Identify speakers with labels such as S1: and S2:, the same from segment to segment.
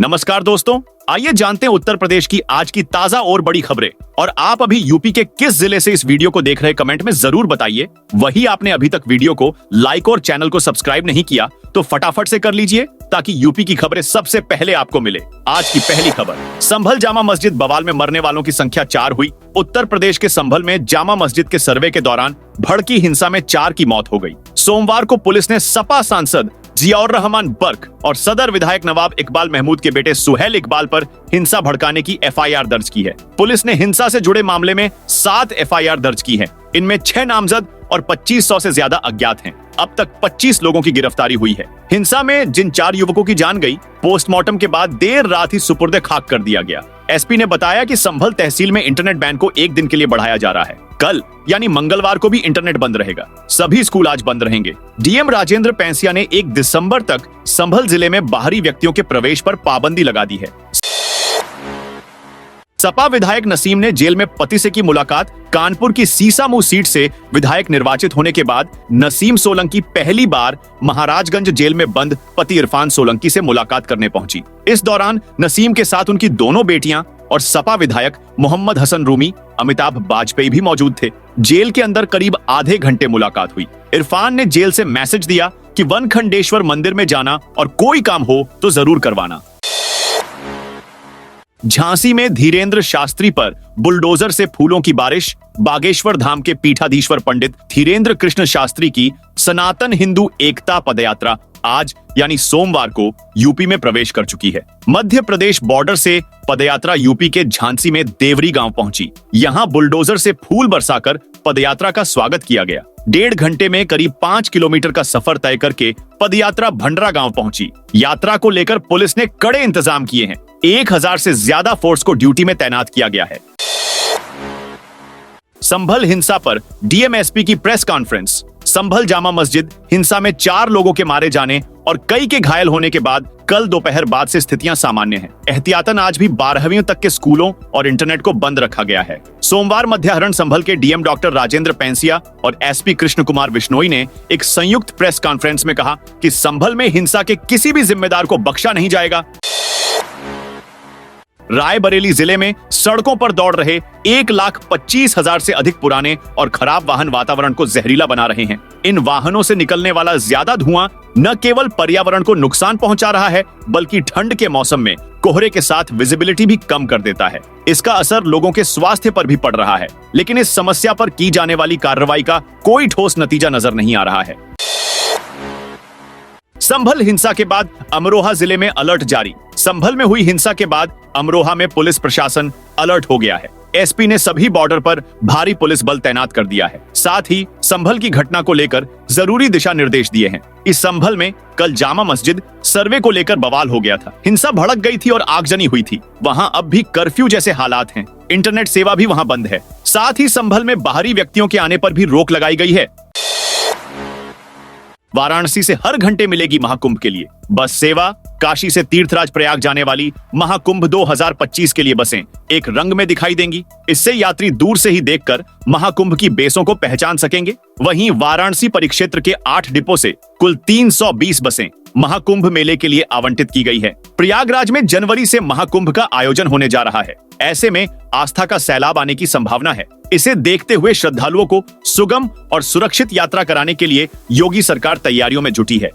S1: नमस्कार दोस्तों, आइए जानते हैं उत्तर प्रदेश की आज की ताजा और बड़ी खबरें। और आप अभी यूपी के किस जिले से इस वीडियो को देख रहे हैं कमेंट में जरूर बताइए। वही आपने अभी तक वीडियो को लाइक और चैनल को सब्सक्राइब नहीं किया तो फटाफट से कर लीजिए ताकि यूपी की खबरें सबसे पहले आपको मिले। आज की पहली खबर, संभल जामा मस्जिद बवाल में मरने वालों की संख्या 4 हुई। उत्तर प्रदेश के संभल में जामा मस्जिद के सर्वे के दौरान भड़की हिंसा में 4 की मौत हो गई। सोमवार को पुलिस ने सपा सांसद जियाउर रहमान बर्क और सदर विधायक नवाब इकबाल महमूद के बेटे सुहेल इकबाल पर हिंसा भड़काने की एफआईआर दर्ज की है। पुलिस ने हिंसा से जुड़े मामले में 7 एफआईआर दर्ज की है। इनमें 6 नामजद और 2500 से ज्यादा अज्ञात हैं। अब तक 25 लोगों की गिरफ्तारी हुई है। हिंसा में जिन 4 युवकों की जान गई, पोस्टमार्टम के बाद देर रात ही सुपुर्दे खाक कर दिया गया। एसपी ने बताया कि संभल तहसील में इंटरनेट बैन को 1 दिन के लिए बढ़ाया जा रहा है। कल यानी मंगलवार को भी इंटरनेट बंद रहेगा। सभी स्कूल आज बंद रहेंगे। डीएम राजेंद्र पैंसिया ने 1 दिसंबर तक संभल जिले में बाहरी व्यक्तियों के प्रवेश पर पाबंदी लगा दी है। सपा विधायक नसीम ने जेल में पति से की मुलाकात। कानपुर की सीसामऊ सीट से विधायक निर्वाचित होने के बाद नसीम सोलंकी पहली बार महाराजगंज जेल में बंद पति इरफान सोलंकी से मुलाकात करने पहुंची। इस दौरान नसीम के साथ उनकी दोनों बेटियां और सपा विधायक मोहम्मद हसन रूमी, अमिताभ बाजपेयी भी मौजूद थे। जेल के अंदर करीब आधे घंटे मुलाकात हुई। इरफान ने जेल से मैसेज दिया कि वनखंडेश्वर मंदिर में जाना और कोई काम हो तो जरूर करवाना। झांसी में धीरेन्द्र शास्त्री पर बुलडोजर से फूलों की बारिश। बागेश्वर धाम के पीठाधीश्वर पंडित धीरेन्द्र कृष्ण शास्त्री की सनातन हिंदू एकता पदयात्रा आज यानी सोमवार को यूपी में प्रवेश कर चुकी है। मध्य प्रदेश बॉर्डर से पदयात्रा यूपी के झांसी में देवरी गांव पहुंची। यहां बुलडोजर से फूल बरसाकर पदयात्रा का स्वागत किया गया। 1.5 घंटे में करीब 5 किलोमीटर का सफर तय करके पदयात्रा भंडरा गांव पहुंची। यात्रा को लेकर पुलिस ने कड़े इंतजाम किए हैं। 1000 से ज्यादा फोर्स को ड्यूटी में तैनात किया गया है। संभल हिंसा पर डीएमएसपी की प्रेस कॉन्फ्रेंस। संभल जामा मस्जिद हिंसा में 4 लोगों के मारे जाने और कई के घायल होने के बाद कल दोपहर बाद से स्थितियां सामान्य हैं। एहतियातन आज भी 12वीं तक के स्कूलों और इंटरनेट को बंद रखा गया है। सोमवार मध्याह्न संभल के डीएम डॉक्टर राजेंद्र पैंसिया और एसपी कृष्ण कुमार बिश्नोई ने एक संयुक्त प्रेस कॉन्फ्रेंस में कहा कि संभल में हिंसा के किसी भी जिम्मेदार को बख्शा नहीं जाएगा। रायबरेली जिले में सड़कों पर दौड़ रहे 1,25,000 से अधिक पुराने और खराब वाहन वातावरण को जहरीला बना रहे हैं। इन वाहनों से निकलने वाला ज्यादा धुआं न केवल पर्यावरण को नुकसान पहुंचा रहा है बल्कि ठंड के मौसम में कोहरे के साथ विजिबिलिटी भी कम कर देता है। इसका असर लोगों के स्वास्थ्य पर भी पड़ रहा है, लेकिन इस समस्या पर की जाने वाली कार्रवाई का कोई ठोस नतीजा नजर नहीं आ रहा है। संभल हिंसा के बाद अमरोहा जिले में अलर्ट जारी। संभल में हुई हिंसा के बाद अमरोहा में पुलिस प्रशासन अलर्ट हो गया है। एसपी ने सभी बॉर्डर पर भारी पुलिस बल तैनात कर दिया है। साथ ही संभल की घटना को लेकर जरूरी दिशा निर्देश दिए हैं। इस संभल में कल जामा मस्जिद सर्वे को लेकर बवाल हो गया था। हिंसा भड़क गई थी और आगजनी हुई थी। वहां अब भी कर्फ्यू जैसे हालात हैं। इंटरनेट सेवा भी वहां बंद है। साथ ही संभल में बाहरी व्यक्तियों के आने पर भी रोक लगाई गई है। वाराणसी से हर घंटे मिलेगी महाकुंभ के लिए बस सेवा। काशी से तीर्थराज प्रयाग जाने वाली महाकुंभ 2025 के लिए बसें एक रंग में दिखाई देंगी। इससे यात्री दूर से ही देखकर महाकुंभ की बेसों को पहचान सकेंगे। वहीं वाराणसी परिक्षेत्र के 8 डिपो से कुल 320 बसें महाकुंभ मेले के लिए आवंटित की गई है। प्रयागराज में जनवरी से महाकुंभ का आयोजन होने जा रहा है। ऐसे में आस्था का सैलाब आने की संभावना है। इसे देखते हुए श्रद्धालुओं को सुगम और सुरक्षित यात्रा कराने के लिए योगी सरकार तैयारियों में जुटी है।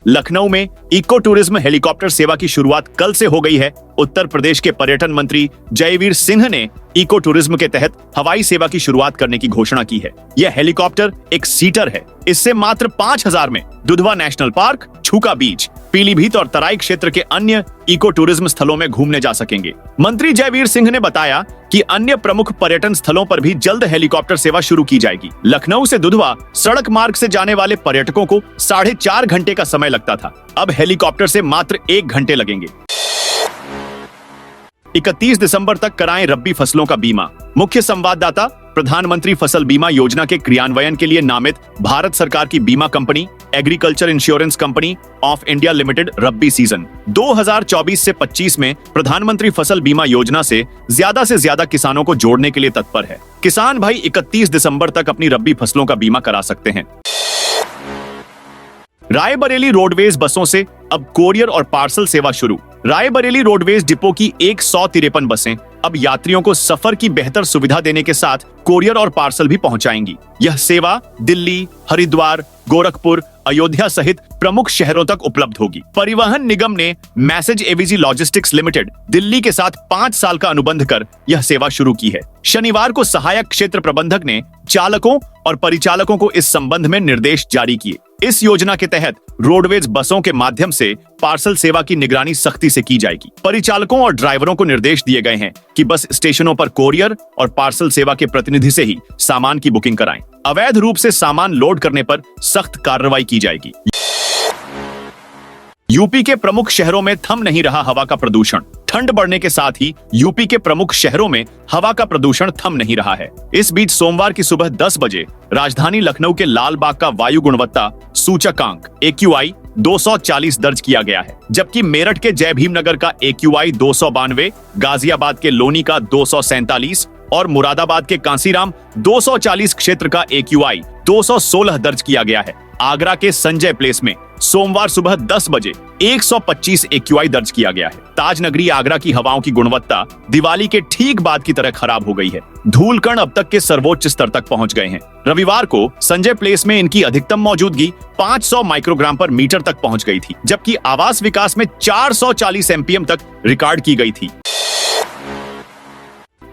S1: लखनऊ में इको टूरिज्म हेलीकॉप्टर सेवा की शुरुआत कल से हो गई है। उत्तर प्रदेश के पर्यटन मंत्री जयवीर सिंह ने इको टूरिज्म के तहत हवाई सेवा की शुरुआत करने की घोषणा की है। यह हेलीकॉप्टर एक सीटर है। इससे मात्र 5,000 में दुधवा नेशनल पार्क, छूका बीच, पीलीभीत और तराई क्षेत्र के अन्य इको टूरिज्म स्थलों में घूमने जा सकेंगे। मंत्री जयवीर सिंह ने बताया कि अन्य प्रमुख पर्यटन स्थलों पर भी जल्द हेलीकॉप्टर सेवा शुरू की जाएगी। लखनऊ से दुधवा सड़क मार्ग से जाने वाले पर्यटकों को 4.5 घंटे का समय लगता था। अब हेलीकॉप्टर से मात्र 1 घंटे लगेंगे। 31 दिसंबर तक कराएं रब्बी फसलों का बीमा। मुख्य संवाददाता प्रधानमंत्री फसल बीमा योजना के क्रियान्वयन के लिए नामित भारत सरकार की बीमा company agriculture insurance company of India limited rabi season 2024 से 25 में प्रधानमंत्री फसल बीमा योजना से ज्यादा किसानों को जोड़ने के लिए तत्पर है। किसान भाई 31 दिसंबर तक अपनी रब्बी फसलों का बीमा करा सकते हैं। रायबरेली रोडवेज बसों से अब कोरियर और पार्सल सेवा शुरू। रायबरेली रोडवेज डिपो की 153 बसें अब यात्रियों को सफर की बेहतर सुविधा देने के साथ कोरियर और पार्सल भी पहुंचाएंगी। यह सेवा दिल्ली, हरिद्वार, गोरखपुर, अयोध्या सहित प्रमुख शहरों तक उपलब्ध होगी। परिवहन निगम ने मैसेज एवीजी लॉजिस्टिक्स लिमिटेड दिल्ली के साथ 5 साल का अनुबंध कर यह सेवा शुरू की है। शनिवार को सहायक क्षेत्र प्रबंधक ने चालकों और परिचालकों को इस संबंध में निर्देश जारी किए। इस योजना के तहत रोडवेज बसों के माध्यम से पार्सल सेवा की निगरानी सख्ती से की जाएगी। परिचालकों और ड्राइवरों को निर्देश दिए गए हैं कि बस स्टेशनों पर कोरियर और पार्सल सेवा के प्रतिनिधि से ही सामान की बुकिंग कराएं। अवैध रूप से सामान लोड करने पर सख्त कार्रवाई की जाएगी। यूपी के प्रमुख शहरों में थम नहीं रहा हवा का प्रदूषण। ठंड बढ़ने के साथ ही यूपी के प्रमुख शहरों में हवा का प्रदूषण थम नहीं रहा है। इस बीच सोमवार की सुबह 10 बजे राजधानी लखनऊ के लाल बाग का वायु गुणवत्ता सूचकांक AQI 240 दर्ज किया गया है, जबकि मेरठ के जय भीम नगर का AQI 292, गाजियाबाद के लोनी का 247 और मुरादाबाद के कांसीराम 240 क्षेत्र का AQI 216 दर्ज किया गया है। आगरा के संजय प्लेस में सोमवार सुबह 10 बजे 125 AQI दर्ज किया गया है। ताजनगरी आगरा की हवाओं की गुणवत्ता दिवाली के ठीक बाद की तरह खराब हो गई है। धूल कण अब तक के सर्वोच्च स्तर तक पहुंच गए हैं। रविवार को संजय प्लेस में इनकी अधिकतम मौजूदगी 500 माइक्रोग्राम पर मीटर तक पहुंच गई थी, जबकि आवास विकास में 440 MPM तक रिकॉर्ड की गई थी।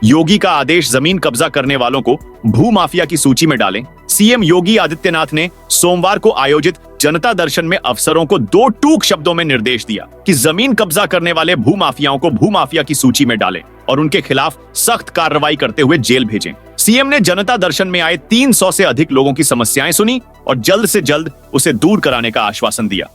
S1: योगी का आदेश जमीन कब्जा करने वालों को भू माफिया की सूची में डालें। सीएम योगी आदित्यनाथ ने सोमवार को आयोजित जनता दर्शन में अफसरों को 2 टूक शब्दों में निर्देश दिया कि जमीन कब्जा करने वाले भू माफियाओं को भू माफिया की सूची में डालें और उनके खिलाफ सख्त कार्रवाई करते हुए जेल भेजें। सीएम ने जनता दर्शन में आए 300 से अधिक लोगों की समस्याएं सुनी और जल्द से जल्द उसे दूर कराने का आश्वासन दिया।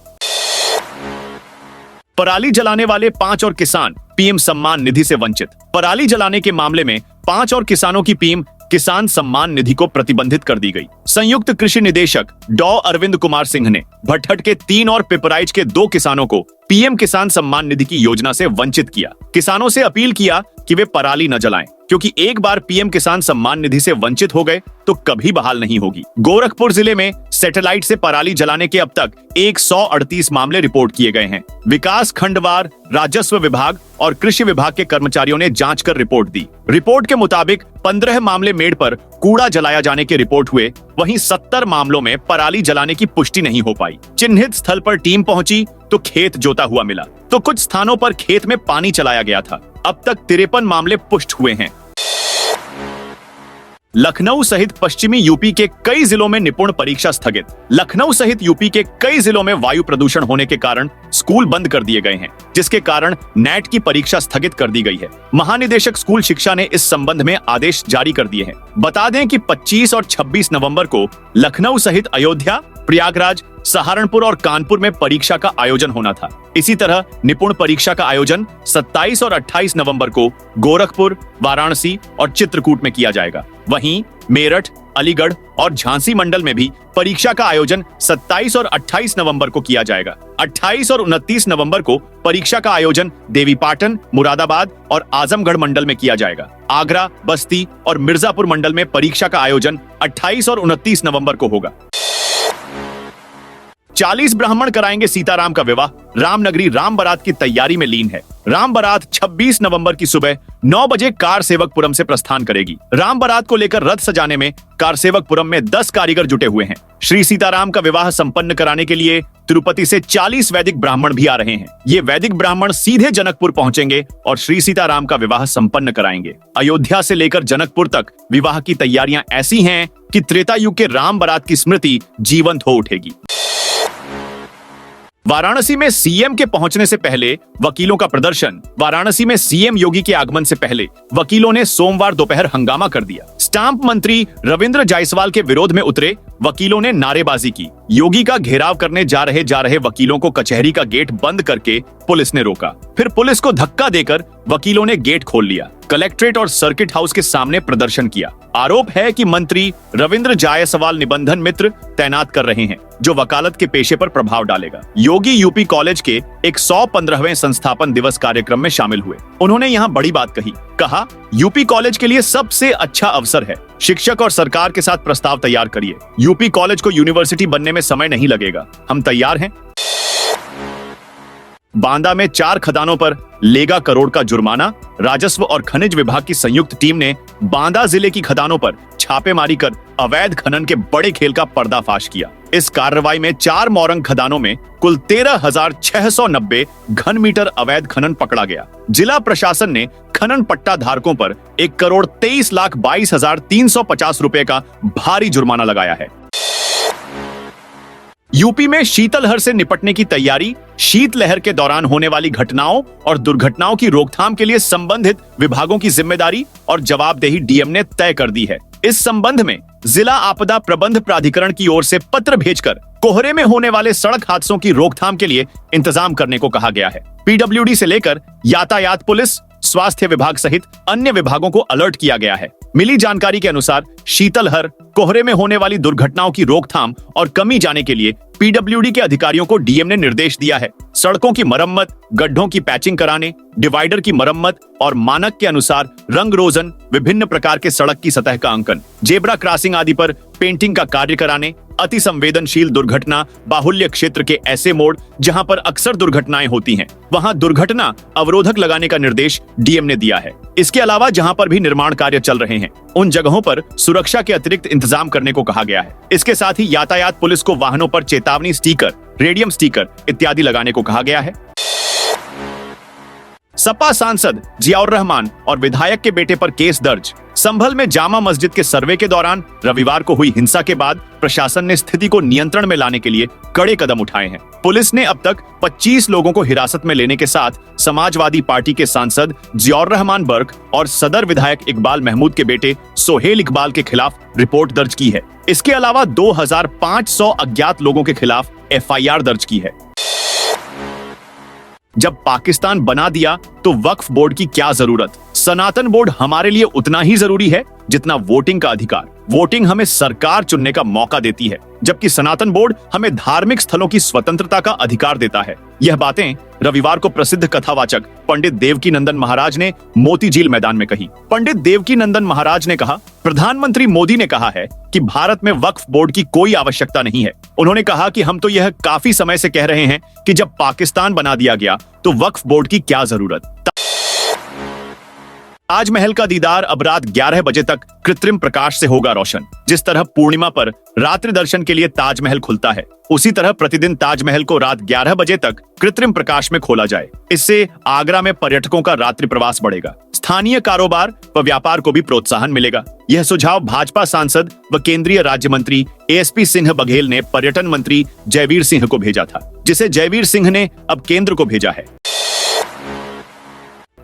S1: पराली जलाने वाले 5 और किसान पीएम सम्मान निधि से वंचित। पराली जलाने के मामले में 5 और किसानों की पीएम किसान सम्मान निधि को प्रतिबंधित कर दी गई। संयुक्त कृषि निदेशक डॉ अरविंद कुमार सिंह ने भट्ठट के 3 और पिपराइच के 2 किसानों को पीएम किसान सम्मान निधि की योजना से वंचित किया। किसानों से अपील किया कि वे पराली न जलाएं, क्योंकि एक बार पीएम किसान सम्मान निधि से वंचित हो गए तो कभी बहाल नहीं होगी। गोरखपुर जिले में सैटेलाइट से पराली जलाने के अब तक 138 मामले रिपोर्ट किए गए हैं। विकास खंडवार, राजस्व विभाग और कृषि विभाग के कर्मचारियों ने जांच कर रिपोर्ट दी। रिपोर्ट के मुताबिक 15 मामले मेड़ पर कूड़ा जलाया जाने के रिपोर्ट हुए, वहीं 70 मामलों में पराली जलाने की पुष्टि नहीं हो पाई। चिन्हित स्थल पर टीम पहुंची तो खेत जोता हुआ मिला, तो कुछ स्थानों पर खेत में पानी चलाया गया था। अब तक 53 मामले पुष्ट हुए हैं। लखनऊ सहित पश्चिमी यूपी के कई जिलों में निपुण परीक्षा स्थगित। लखनऊ सहित यूपी के कई जिलों में वायु प्रदूषण होने के कारण स्कूल बंद कर दिए गए हैं, जिसके कारण नेट की परीक्षा स्थगित कर दी गई है। महानिदेशक स्कूल शिक्षा ने इस संबंध में आदेश जारी कर दिए हैं। बता दें कि 25 और 26 नवंबर को लखनऊ सहित अयोध्या, प्रयागराज, सहारनपुर और कानपुर में परीक्षा का आयोजन होना था। इसी तरह निपुण परीक्षा का आयोजन 27 और 28 नवंबर को गोरखपुर, वाराणसी और चित्रकूट में किया जाएगा। वहीं मेरठ, अलीगढ़ और झांसी मंडल में भी परीक्षा का आयोजन 27 और 28 नवंबर को किया जाएगा। 28 और 29 नवंबर को परीक्षा का आयोजन देवीपाटन, मुरादाबाद और आजमगढ़ मंडल में किया जाएगा। आगरा, बस्ती और मिर्जापुर मंडल में परीक्षा का आयोजन 28 और 29 नवंबर को होगा। 40 ब्राह्मण कराएंगे सीताराम का विवाह। रामनगरी राम बारात की तैयारी में लीन है। राम बारात 26 नवंबर की सुबह 9 बजे कारसेवकपुरम से प्रस्थान करेगी। राम बारात को लेकर रथ सजाने में कारसेवकपुरम में 10 कारीगर जुटे हुए हैं। श्री सीताराम का विवाह संपन्न कराने के लिए तिरुपति से 40 वैदिक ब्राह्मण भी आ रहे हैं। ये वैदिक ब्राह्मण सीधे जनकपुर पहुंचेंगे और श्री सीताराम का विवाह संपन्न कराएंगे। अयोध्या से लेकर जनकपुर तक विवाह की तैयारियां ऐसी हैं कि त्रेता युग के राम बारात की स्मृति जीवंत हो उठेगी। वाराणसी में सीएम के पहुंचने से पहले वकीलों का प्रदर्शन। वाराणसी में सीएम योगी के आगमन से पहले वकीलों ने सोमवार दोपहर हंगामा कर दिया। स्टाम्प मंत्री रविंद्र जायसवाल के विरोध में उतरे वकीलों ने नारेबाजी की। योगी का घेराव करने जा रहे वकीलों को कचहरी का गेट बंद करके पुलिस ने रोका। फिर पुलिस को धक्का देकर वकीलों ने गेट खोल लिया, कलेक्ट्रेट और सर्किट हाउस के सामने प्रदर्शन किया। आरोप है कि मंत्री रविंद्र जायसवाल निबंधन मित्र तैनात कर रहे हैं, जो वकालत के पेशे पर प्रभाव डालेगा। योगी यूपी कॉलेज के 115वें संस्थापन दिवस कार्यक्रम में शामिल हुए। उन्होंने यहाँ बड़ी बात कहा, यूपी कॉलेज के लिए सबसे अच्छा अवसर है। शिक्षक और सरकार के साथ प्रस्ताव तैयार करिए। यूपी कॉलेज को यूनिवर्सिटी बनने में समय नहीं लगेगा, हम तैयार हैं। बांदा में 4 खदानों पर लेगा करोड़ का जुर्माना। राजस्व और खनिज विभाग की संयुक्त टीम ने बांदा जिले की खदानों पर छापेमारी कर अवैध खनन के बड़े खेल का पर्दाफाश किया। इस कार्रवाई में 4 मोरंग खदानों में कुल 13,690 घन मीटर अवैध खनन पकड़ा गया। जिला प्रशासन ने खनन पट्टा धारकों पर 1,23,22,350 रुपए का भारी जुर्माना लगाया है। यूपी में शीतलहर से निपटने की तैयारी। शीतलहर के दौरान होने वाली घटनाओं और दुर्घटनाओं की रोकथाम के लिए संबंधित विभागों की जिम्मेदारी और जवाबदेही डीएम ने तय कर दी है। इस संबंध में जिला आपदा प्रबंध प्राधिकरण की ओर से पत्र भेजकर कोहरे में होने वाले सड़क हादसों की रोकथाम के लिए इंतजाम करने को कहा गया है। पीडब्ल्यूडी से लेकर यातायात पुलिस, स्वास्थ्य विभाग सहित अन्य विभागों को अलर्ट किया गया है। मिली जानकारी के अनुसार शीतलहर, कोहरे में होने वाली दुर्घटनाओं की रोकथाम और कमी जाने के लिए पीडब्ल्यूडी के अधिकारियों को डीएम ने निर्देश दिया है। सड़कों की मरम्मत, गड्ढों की पैचिंग कराने, डिवाइडर की मरम्मत और मानक के अनुसार रंग रोजन, विभिन्न प्रकार के सड़क की सतह का अंकन, जेब्रा क्रॉसिंग आदि पर पेंटिंग का कार्य कराने, अति संवेदनशील दुर्घटना बाहुल्य क्षेत्र के ऐसे मोड़ जहां पर अक्सर दुर्घटनाएं होती हैं, वहां दुर्घटना अवरोधक लगाने का निर्देश डीएम ने दिया है। इसके अलावा जहां पर भी निर्माण कार्य चल रहे हैं, उन जगहों पर सुरक्षा के अतिरिक्त इंतजाम करने को कहा गया है। इसके साथ ही यातायात पुलिस को वाहनों पर चेतावनी स्टिकर, रेडियम स्टिकर इत्यादि लगाने को कहा गया है। सपा सांसद जियाउर रहमान और विधायक के बेटे पर केस दर्ज। संभल में जामा मस्जिद के सर्वे के दौरान रविवार को हुई हिंसा के बाद प्रशासन ने स्थिति को नियंत्रण में लाने के लिए कड़े कदम उठाए हैं। पुलिस ने अब तक 25 लोगों को हिरासत में लेने के साथ समाजवादी पार्टी के सांसद जियाउर रहमान बर्क और सदर विधायक इकबाल महमूद के बेटे सोहेल इकबाल के खिलाफ रिपोर्ट दर्ज की है। इसके अलावा 2500 अज्ञात लोगों के खिलाफ एफआईआर दर्ज की है। जब पाकिस्तान बना दिया तो वक्फ बोर्ड की क्या जरूरत? सनातन बोर्ड हमारे लिए उतना ही जरूरी है जितना वोटिंग का अधिकार। वोटिंग हमें सरकार चुनने का मौका देती है, जबकि सनातन बोर्ड हमें धार्मिक स्थलों की स्वतंत्रता का अधिकार देता है। यह बातें रविवार को प्रसिद्ध कथावाचक पंडित देवकीनंदन महाराज ने मोती झील मैदान में कही। पंडित देवकीनंदन महाराज ने कहा, प्रधानमंत्री मोदी ने कहा है कि भारत में वक्फ बोर्ड की कोई आवश्यकता नहीं है। उन्होंने कहा कि हम तो यह काफी समय से कह रहे हैं कि जब पाकिस्तान बना दिया गया तो वक्फ बोर्ड की क्या जरूरत। ताजमहल का दीदार अब रात 11 बजे तक कृत्रिम प्रकाश से होगा रोशन। जिस तरह पूर्णिमा पर रात्रि दर्शन के लिए ताजमहल खुलता है, उसी तरह प्रतिदिन ताजमहल को रात 11 बजे तक कृत्रिम प्रकाश में खोला जाए। इससे आगरा में पर्यटकों का रात्रि प्रवास बढ़ेगा। स्थानीय कारोबार व व्यापार को भी प्रोत्साहन मिलेगा। यह सुझाव भाजपा सांसद व केंद्रीय राज्य मंत्री एएसपी सिंह बघेल ने पर्यटन मंत्री जयवीर सिंह को भेजा था, जिसे जयवीर सिंह ने अब केंद्र को भेजा है।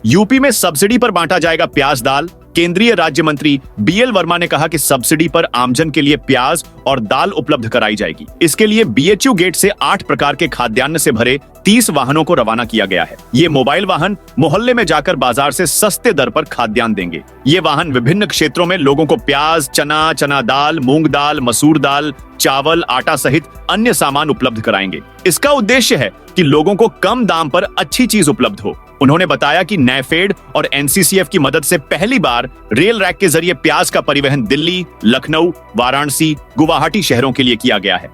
S1: यूपी में सब्सिडी पर बांटा जाएगा प्याज दाल। केंद्रीय राज्य मंत्री बीएल वर्मा ने कहा कि सब्सिडी पर आमजन के लिए प्याज और दाल उपलब्ध कराई जाएगी। इसके लिए बीएचयू गेट से 8 प्रकार के खाद्यान्न से भरे 30 वाहनों को रवाना किया गया है। ये मोबाइल वाहन मोहल्ले में जाकर बाजार से सस्ते दर पर खाद्यान्न देंगे। ये वाहन विभिन्न क्षेत्रों में लोगों को प्याज, चना दाल, मूंग दाल, मसूर दाल, चावल, आटा सहित अन्य सामान उपलब्ध कराएंगे। इसका उद्देश्य है कि लोगों को कम दाम पर अच्छी चीज उपलब्ध हो। उन्होंने बताया कि नैफेड और एनसीसीएफ की मदद से पहली बार रेल रैक के जरिए प्याज का परिवहन दिल्ली, लखनऊ, वाराणसी, गुवाहाटी शहरों के लिए किया गया है।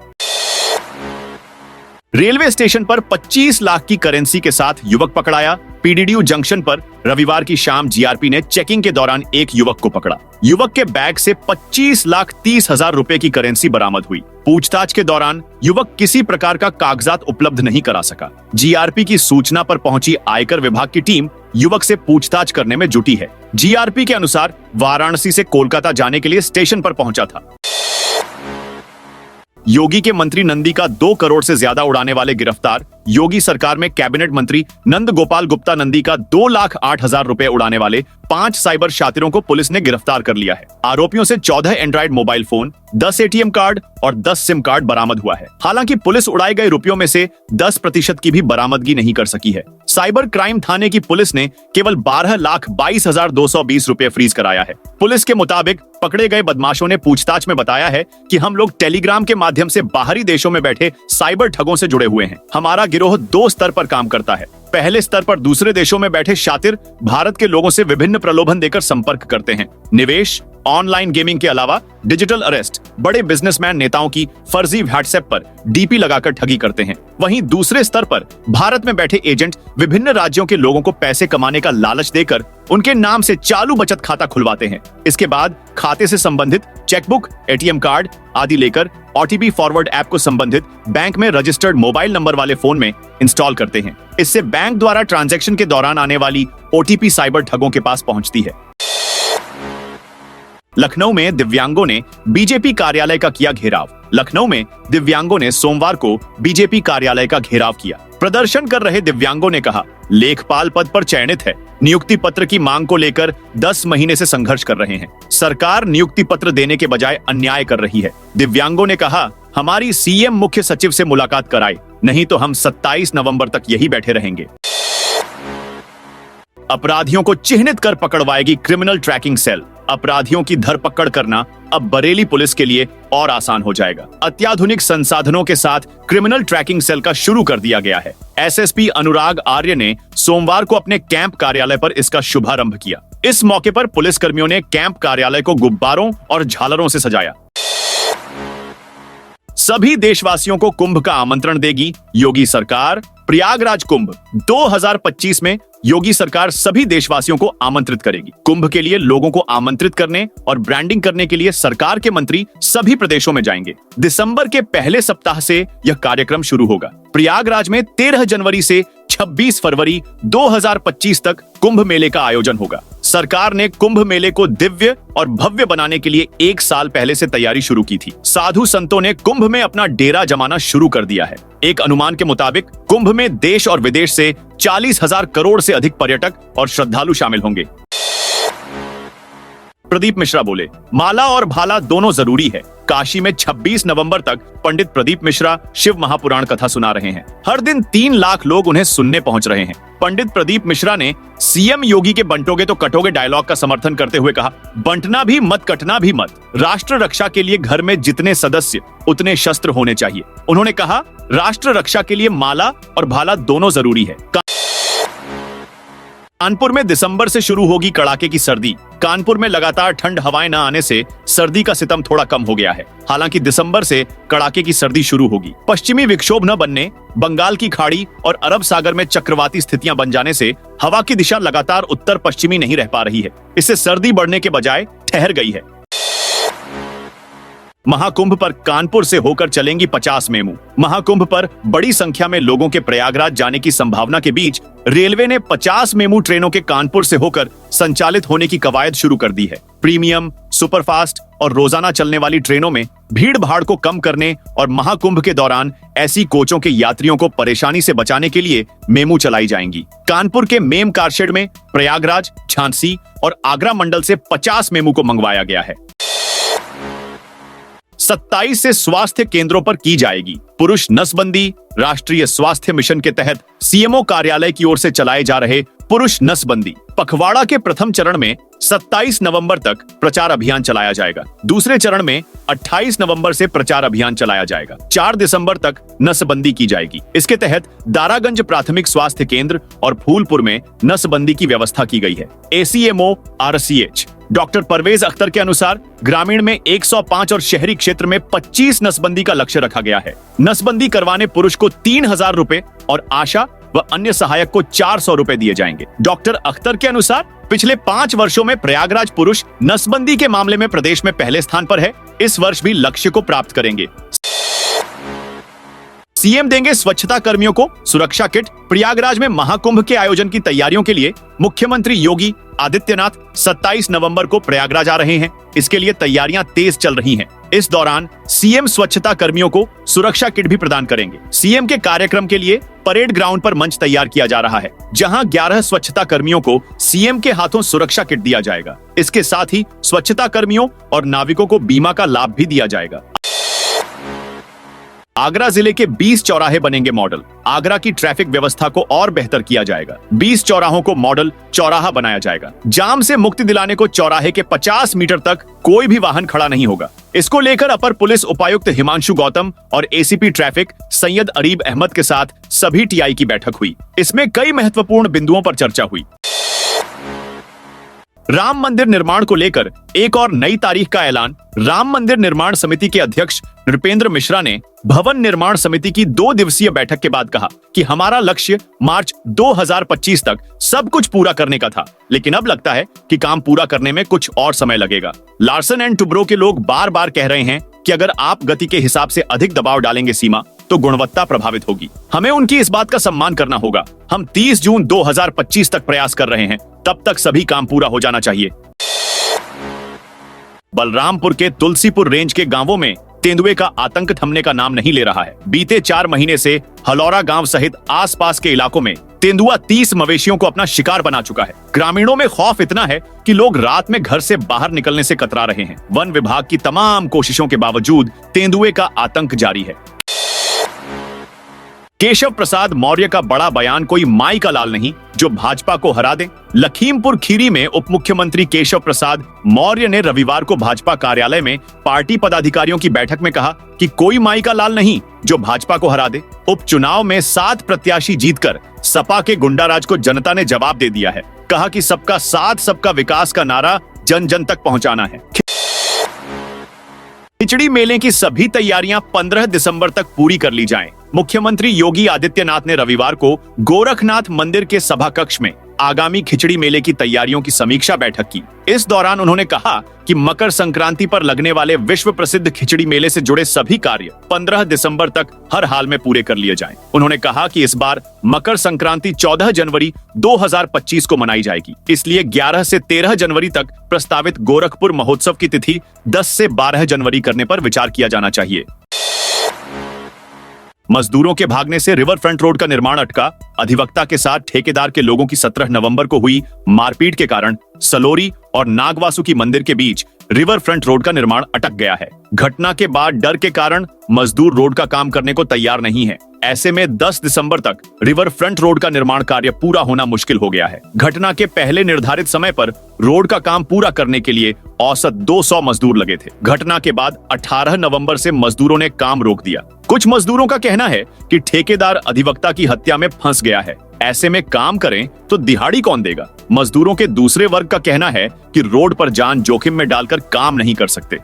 S1: रेलवे स्टेशन पर 25 लाख की करेंसी के साथ युवक पकड़ाया। पीडीडीयू जंक्शन पर रविवार की शाम जीआरपी ने चेकिंग के दौरान एक युवक को पकड़ा। युवक के बैग से 25,30,000 रुपए की करेंसी बरामद हुई। पूछताछ के दौरान युवक किसी प्रकार का कागजात उपलब्ध नहीं करा सका। जीआरपी की सूचना पर पहुंची आयकर विभाग की टीम युवक से पूछताछ करने में जुटी है। जीआरपी के अनुसार वाराणसी से कोलकाता जाने के लिए स्टेशन पर पहुंचा था। योगी के मंत्री नंदी का 2 करोड़ से ज्यादा उड़ाने वाले गिरफ्तार। योगी सरकार में कैबिनेट मंत्री नंद गोपाल गुप्ता नंदी का 2,08,000 रुपए उड़ाने वाले 5 साइबर शातिरों को पुलिस ने गिरफ्तार कर लिया है। आरोपियों से 14 Android mobile phone, 10 ATM card और 10 सिम कार्ड बरामद हुआ है। हालांकि पुलिस उड़ाए गए रुपयों में से 10% की भी बरामदगी नहीं कर सकी है। साइबर क्राइम थाने की पुलिस ने केवल 12,22,220 रुपए फ्रीज कराया है। पुलिस के मुताबिक पकड़े गए बदमाशों ने पूछताछ में बताया है कि हम लोग टेलीग्राम के माध्यम से बाहरी देशों में बैठे साइबर ठगों से जुड़े हुए हैं। हमारा गिरोह 2 स्तर पर काम करता है। पहले स्तर पर दूसरे देशों में बैठे शातिर भारत के लोगों से विभिन्न प्रलोभन देकर संपर्क करते हैं। निवेश, ऑनलाइन गेमिंग के अलावा डिजिटल अरेस्ट, बड़े बिजनेसमैन नेताओं की फर्जी व्हाट्सएप पर डीपी लगाकर ठगी करते हैं। वहीं दूसरे स्तर पर भारत में बैठे एजेंट विभिन्न राज्यों के लोगों को पैसे कमाने का लालच देकर उनके नाम से चालू बचत खाता खुलवाते हैं। इसके बाद खाते से संबंधित चेकबुक, एटीएम कार्ड आदि लेकर ओटीपी फॉरवर्ड ऐप को संबंधित बैंक में रजिस्टर्ड मोबाइल नंबर वाले फोन में इंस्टॉल करते हैं। इससे बैंक द्वारा ट्रांजैक्शन के दौरान आने वाली ओटीपी साइबर ठगों के पास पहुंचती है। लखनऊ में दिव्यांगों ने बीजेपी कार्यालय का किया घेराव। लखनऊ में दिव्यांगों ने सोमवार को बीजेपी कार्यालय का घेराव किया। प्रदर्शन कर रहे दिव्यांगों ने कहा, लेखपाल पद पर चयनित है, नियुक्ति पत्र की मांग को लेकर 10 महीने से संघर्ष कर रहे हैं। सरकार नियुक्ति पत्र देने के बजाय अन्याय कर रही है। दिव्यांगों ने कहा, हमारी सीएम मुख्य सचिव से मुलाकात कराए, नहीं तो हम 27 नवंबर तक यही बैठे रहेंगे। अपराधियों को चिन्हित कर पकड़वाएगी क्रिमिनल ट्रैकिंग सेल। अपराधियों की धरपकड़ करना अब बरेली पुलिस के लिए और आसान हो जाएगा। अत्याधुनिक संसाधनों के साथ क्रिमिनल ट्रैकिंग सेल का शुरू कर दिया गया है। एसएसपी अनुराग आर्य ने सोमवार को अपने कैंप कार्यालय पर इसका शुभारंभ किया। इस मौके पर पुलिसकर्मियों ने कैंप कार्यालय को गुब्बारों और झालरों से सजाया। सभी देशवासियों को कुंभ का आमंत्रण देगी योगी सरकार। प्रयागराज कुंभ 2025 में योगी सरकार सभी देशवासियों को आमंत्रित करेगी। कुंभ के लिए लोगों को आमंत्रित करने और ब्रांडिंग करने के लिए सरकार के मंत्री सभी प्रदेशों में जाएंगे। दिसंबर के पहले सप्ताह से यह कार्यक्रम शुरू होगा। प्रयागराज में 13 जनवरी से 26 फरवरी 2025 तक कुंभ मेले का आयोजन होगा। सरकार ने कुंभ मेले को दिव्य और भव्य बनाने के लिए 1 साल पहले से तैयारी शुरू की थी। साधु संतों ने कुंभ में अपना डेरा जमाना शुरू कर दिया है। एक अनुमान के मुताबिक कुंभ में देश और विदेश से 40,000 करोड़ से अधिक पर्यटक और श्रद्धालु शामिल होंगे। प्रदीप मिश्रा बोले, माला और भाला दोनों जरूरी है। काशी में 26 नवंबर तक पंडित प्रदीप मिश्रा शिव महापुराण कथा सुना रहे हैं। हर दिन 3 लाख लोग उन्हें सुनने पहुंच रहे हैं। पंडित प्रदीप मिश्रा ने सीएम योगी के बंटोगे तो कटोगे डायलॉग का समर्थन करते हुए कहा, बंटना भी मत, कटना भी मत। राष्ट्र रक्षा के लिए घर में जितने सदस्य उतने शस्त्र होने चाहिए। उन्होंने कहा, राष्ट्र रक्षा के लिए माला और भाला दोनों जरूरी है। कानपुर में दिसंबर से शुरू होगी कड़ाके की सर्दी। कानपुर में लगातार ठंड हवाएं न आने से सर्दी का सितम थोड़ा कम हो गया है। हालांकि दिसंबर से कड़ाके की सर्दी शुरू होगी। पश्चिमी विक्षोभ न बनने, बंगाल की खाड़ी और अरब सागर में चक्रवाती स्थितियां बन जाने से हवा की दिशा लगातार उत्तर पश्चिमी नहीं रह पा रही है। इससे सर्दी बढ़ने के बजाय ठहर गई है। महाकुंभ पर कानपुर से होकर चलेंगी 50 मेमू। महाकुंभ पर बड़ी संख्या में लोगों के प्रयागराज जाने की संभावना के बीच रेलवे ने 50 मेमू ट्रेनों के कानपुर से होकर संचालित होने की कवायद शुरू कर दी है। प्रीमियम, सुपरफास्ट और रोजाना चलने वाली ट्रेनों में भीड़ भाड़ को कम करने और महाकुंभ के दौरान ऐसी कोचों के यात्रियों को परेशानी से बचाने के लिए मेमू चलाई जाएंगी। कानपुर के मेम कारशेड में प्रयागराज, झांसी और आगरा मंडल से 50 मेमू को मंगवाया गया है। 27 से स्वास्थ्य केंद्रों पर की जाएगी पुरुष नसबंदी। राष्ट्रीय स्वास्थ्य मिशन के तहत सीएमओ कार्यालय की ओर से चलाए जा रहे पुरुष नसबंदी पखवाड़ा के प्रथम चरण में 27 नवंबर तक प्रचार अभियान चलाया जाएगा। दूसरे चरण में 28 नवंबर से प्रचार अभियान चलाया जाएगा। 4 दिसंबर तक नसबंदी की जाएगी। इसके तहत दारागंज प्राथमिक स्वास्थ्य केंद्र और फूलपुर में नसबंदी की व्यवस्था की गई है। ACMO RCH doctor Parvez Akhtar के अनुसार ग्रामीण में 105 और शहरी क्षेत्र में 25 नसबंदी का लक्ष्य रखा गया है। नसबंदी करवाने पुरुष को 3,000 रुपए और आशा व अन्य सहायक को 400 रुपए दिए जाएंगे। डॉक्टर अख्तर के अनुसार पिछले 5 वर्षों में प्रयागराज पुरुष नसबंदी के मामले में प्रदेश में पहले स्थान पर है। इस वर्ष भी लक्ष्य को प्राप्त करेंगे। सीएम देंगे स्वच्छता कर्मियों को सुरक्षा किट। प्रयागराज में महाकुंभ के आयोजन की तैयारियों के लिए मुख्यमंत्री योगी आदित्यनाथ 27 नवंबर को प्रयागराज आ रहे हैं। इसके लिए तैयारियां तेज चल रही हैं। इस दौरान सीएम स्वच्छता कर्मियों को सुरक्षा किट भी प्रदान करेंगे। सीएम के कार्यक्रम के लिए परेड ग्राउंड पर मंच तैयार किया जा रहा है, जहां 11 स्वच्छता कर्मियों को सीएम के हाथों सुरक्षा किट दिया जाएगा। इसके साथ ही स्वच्छता कर्मियों और नाविकों को बीमा का लाभ भी दिया जाएगा। आगरा जिले के 20 चौराहे बनेंगे मॉडल। आगरा की ट्रैफिक व्यवस्था को और बेहतर किया जाएगा। 20 चौराहों को मॉडल चौराहा बनाया जाएगा। जाम से मुक्ति दिलाने को चौराहे के 50 मीटर तक कोई भी वाहन खड़ा नहीं होगा। इसको लेकर अपर पुलिस उपायुक्त हिमांशु गौतम और एसीपी ट्रैफिक सैयद अरीब अहमद के साथ सभी टीआई की बैठक हुई। इसमें कई महत्वपूर्ण बिंदुओं पर चर्चा हुई। राम मंदिर निर्माण को लेकर एक और नई तारीख का ऐलान। राम मंदिर निर्माण समिति के अध्यक्ष नृपेंद्र मिश्रा ने भवन निर्माण समिति की 2 दिवसीय बैठक के बाद कहा कि हमारा लक्ष्य मार्च 2025 तक सब कुछ पूरा करने का था, लेकिन अब लगता है कि काम पूरा करने में कुछ और समय लगेगा। लार्सन एंड टुब्रो के लोग बार बार कह रहे हैं कि अगर आप गति के हिसाब से अधिक दबाव डालेंगे सीमा, तो गुणवत्ता प्रभावित होगी। हमें उनकी इस बात का सम्मान करना होगा। हम 30 जून 2025 तक प्रयास कर रहे हैं, तब तक सभी काम पूरा हो जाना चाहिए। बलरामपुर के तुलसीपुर रेंज के गांवों में तेंदुए का आतंक थमने का नाम नहीं ले रहा है। बीते 4 महीने से हलौरा गांव सहित आसपास के इलाकों में तेंदुआ 30 मवेशियों को अपना शिकार बना चुका है। ग्रामीणों में खौफ इतना है कि लोग रात में घर से बाहर निकलने से कतरा रहे हैं। वन विभाग की तमाम कोशिशों के बावजूद तेंदुए का आतंक जारी है। केशव प्रसाद मौर्य का बड़ा बयान कोई माई का लाल नहीं जो भाजपा को हरा दे। लखीमपुर खीरी में उप मुख्यमंत्री केशव प्रसाद मौर्य ने रविवार को भाजपा कार्यालय में पार्टी पदाधिकारियों की बैठक में कहा कि कोई माई का लाल नहीं जो भाजपा को हरा दे। उपचुनाव में 7 प्रत्याशी जीतकर सपा के गुंडाराज को जनता ने जवाब दे दिया है। कहा कि सबका साथ सबका विकास का नारा जन जन तक पहुंचाना है। खिचड़ी मेले की सभी तैयारियां 15 दिसंबर तक पूरी कर ली जाएं। मुख्यमंत्री योगी आदित्यनाथ ने रविवार को गोरखनाथ मंदिर के सभा कक्ष में आगामी खिचड़ी मेले की तैयारियों की समीक्षा बैठक की। इस दौरान उन्होंने कहा कि मकर संक्रांति पर लगने वाले विश्व प्रसिद्ध खिचड़ी मेले से जुड़े सभी कार्य 15 दिसंबर तक हर हाल में पूरे कर लिए जाएं। उन्होंने कहा कि इस बार मकर संक्रांति 14 जनवरी 2025 को मनाई जाएगी, इसलिए 11 से 13 जनवरी तक प्रस्तावित गोरखपुर महोत्सव की तिथि 10 से 12 जनवरी करने पर विचार किया जाना चाहिए। मजदूरों के भागने से रिवर फ्रंट रोड का निर्माण अटका। अधिवक्ता के साथ ठेकेदार के लोगों की 17 नवंबर को हुई मारपीट के कारण सलोरी और नागवासुकी मंदिर के बीच रिवर फ्रंट रोड का निर्माण अटक गया है। घटना के बाद डर के कारण मजदूर रोड का काम करने को तैयार नहीं है। ऐसे में 10 दिसंबर तक रिवर फ्रंट रोड का निर्माण कार्य पूरा होना मुश्किल हो गया है। घटना के पहले निर्धारित समय पर रोड का काम पूरा करने के लिए औसत 200 मजदूर लगे थे। घटना के बाद 18 नवंबर से मजदूरों ने काम रोक दिया। कुछ मजदूरों का कहना है कि ठेकेदार अधिवक्ता की हत्या में फंस गया है। ऐसे में काम करें तो दिहाड़ी कौन देगा? मजदूरों के दूसरे वर्ग का कहना है कि रोड पर जान जोखिम में डालकर काम नहीं कर सकते।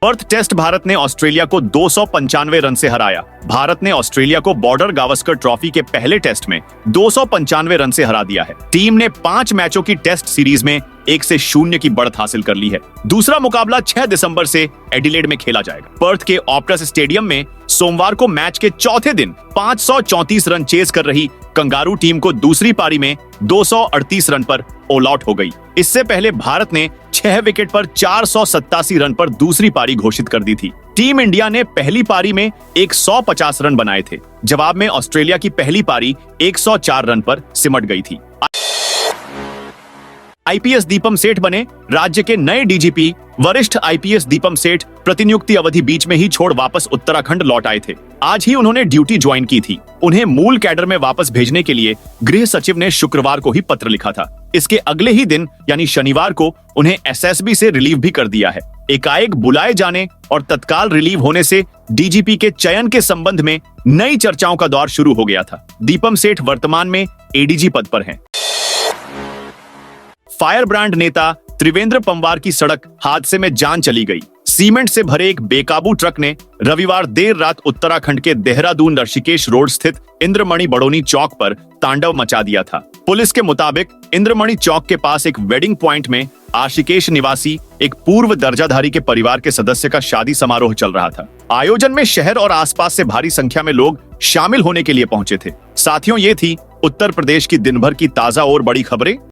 S1: पर्थ टेस्ट भारत ने ऑस्ट्रेलिया को 295 रन से हराया। भारत ने ऑस्ट्रेलिया को बॉर्डर गावस्कर ट्रॉफी के पहले टेस्ट में 295 रन से हरा दिया है। टीम ने 5 मैचों की टेस्ट सीरीज में 1-0 की बढ़त हासिल कर ली है। दूसरा मुकाबला 6 दिसंबर से एडिलेड में खेला जाएगा। पर्थ के ऑप्टस स्टेडियम में सोमवार को मैच के चौथे दिन 534 रन चेज कर रही कंगारू टीम को दूसरी पारी में 238 रन पर ऑल आउट हो गई। इससे पहले भारत ने 6 विकेट पर 487 रन पर दूसरी पारी घोषित कर दी थी। टीम इंडिया ने पहली पारी में 150 रन बनाए थे। जवाब में ऑस्ट्रेलिया की पहली पारी 104 रन पर सिमट गई थी। आईपीएस दीपम सेठ बने राज्य के नए डीजीपी। वरिष्ठ आईपीएस दीपम सेठ प्रतिनियुक्ति अवधि बीच में ही छोड़ वापस उत्तराखंड लौट आए थे। आज ही उन्होंने ड्यूटी ज्वाइन की थी। उन्हें मूल कैडर में वापस भेजने के लिए गृह सचिव ने शुक्रवार को ही पत्र लिखा था। इसके अगले ही दिन यानी शनिवार को उन्हें एसएसबी से रिलीव भी कर दिया है। एकाएक बुलाए जाने और तत्काल रिलीव होने से डीजीपी के चयन के संबंध में नई चर्चाओं का दौर शुरू हो गया था। दीपम सेठ वर्तमान में एडीजी पद पर हैं। फायर ब्रांड नेता त्रिवेंद्र पंवार की सड़क हादसे में जान चली गई। सीमेंट से भरे एक बेकाबू ट्रक ने रविवार देर रात उत्तराखंड के देहरादून ऋषिकेश रोड स्थित इंद्रमणि बड़ोनी चौक पर तांडव मचा दिया था। पुलिस के मुताबिक इंद्रमणि चौक के पास एक वेडिंग पॉइंट में आशिकेश निवासी एक पूर्व दर्जाधारी के परिवार के सदस्य का शादी समारोह चल रहा था। आयोजन में शहर और आसपास से भारी संख्या में लोग शामिल होने के लिए पहुंचे थे। साथियों, ये थी उत्तर प्रदेश की दिन भर की ताजा और बड़ी खबरें।